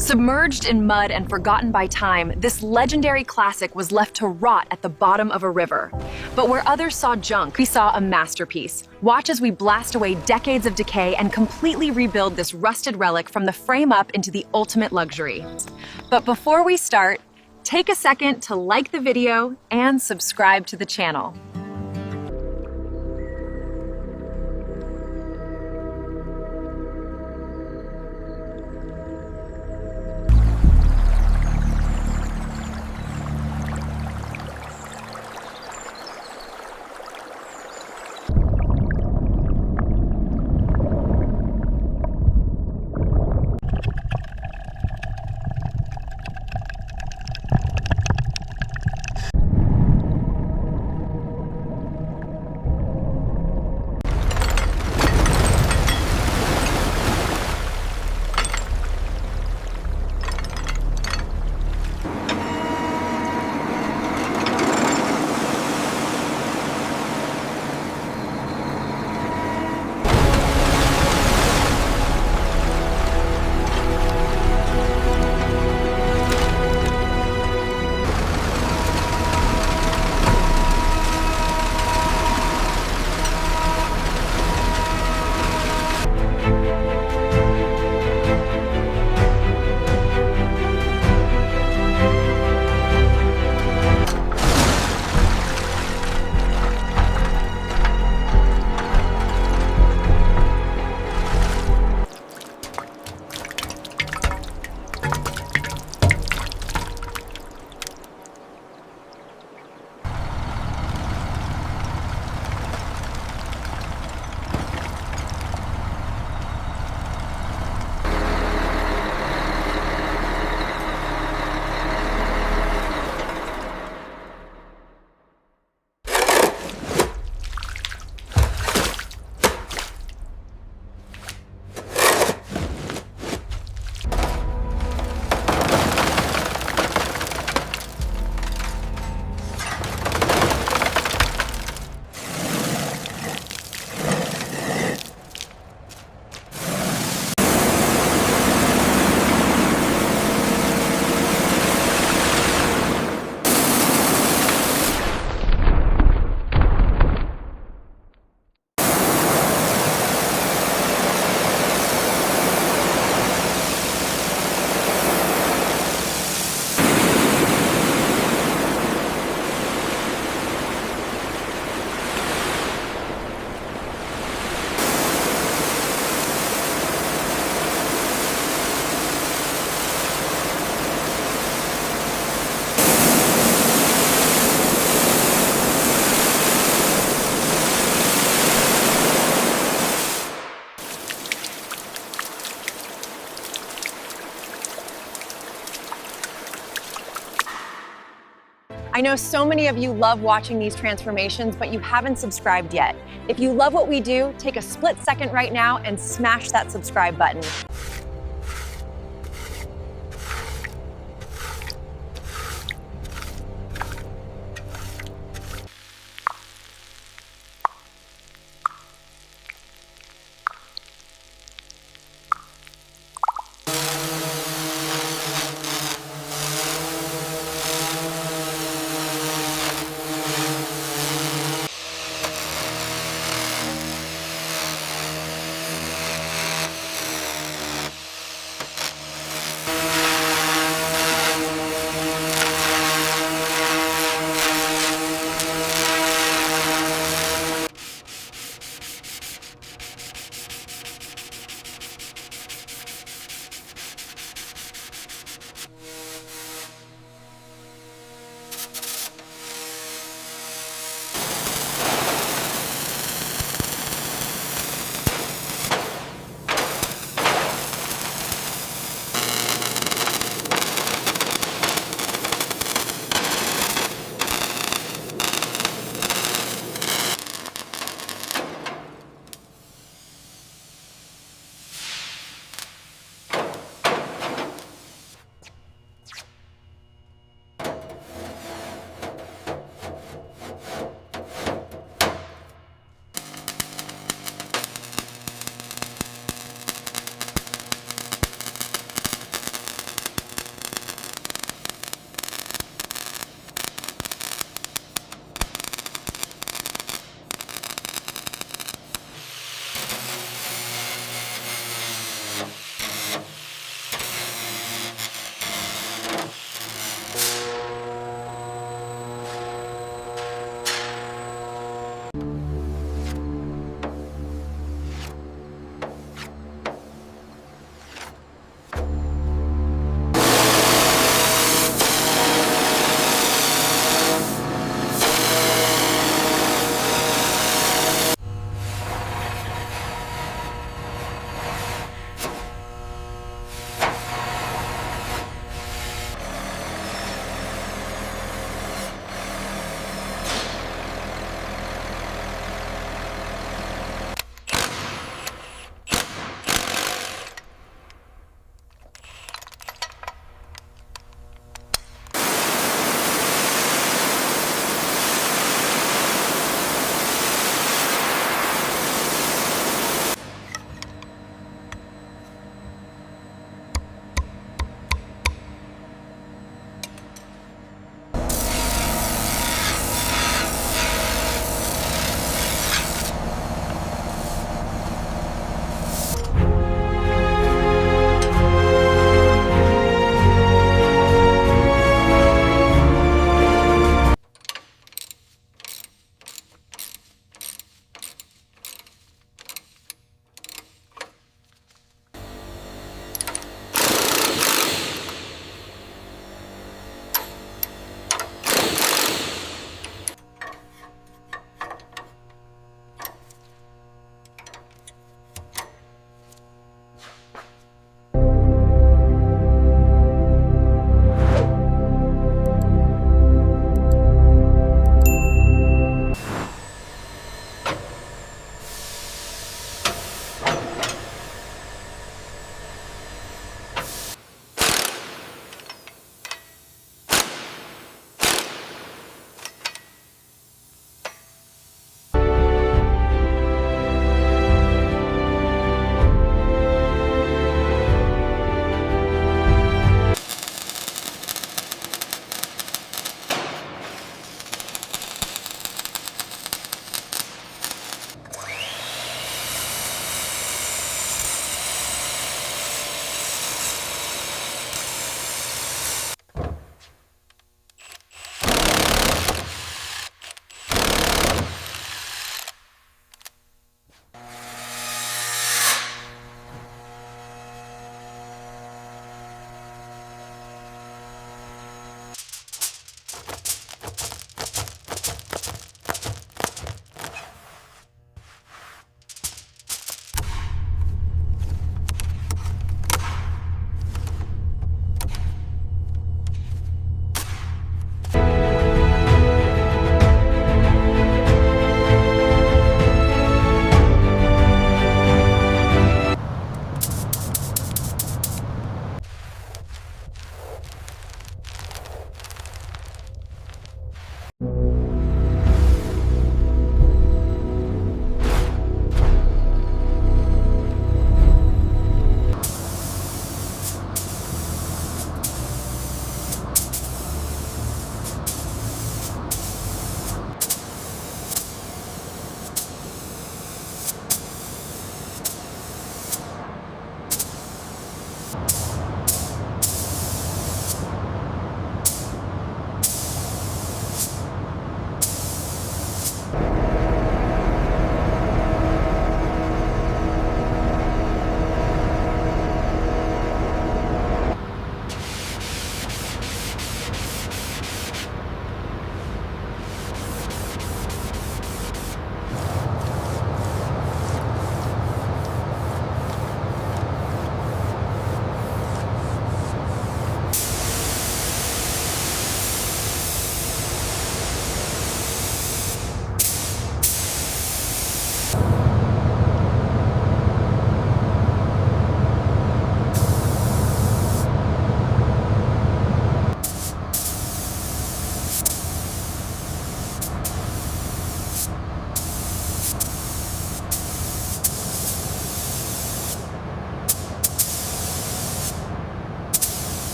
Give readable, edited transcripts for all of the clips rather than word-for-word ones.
Submerged in mud and forgotten by time, this legendary classic was left to rot at the bottom of a river. But where others saw junk, we saw a masterpiece. Watch as we blast away decades of decay and completely rebuild this rusted relic from the frame up into the ultimate luxury. But before we start, take a second to like the video and subscribe to the channel. I know so many of you love watching these transformations, but you haven't subscribed yet. If you love what we do, take a split second right now and smash that subscribe button.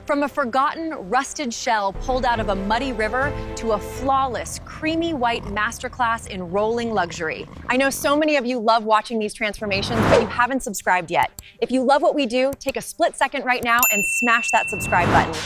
From a forgotten, rusted shell pulled out of a muddy river to a flawless, creamy white masterclass in rolling luxury. I know so many of you love watching these transformations, but you haven't subscribed yet. If you love what we do, take a split second right now and smash that subscribe button.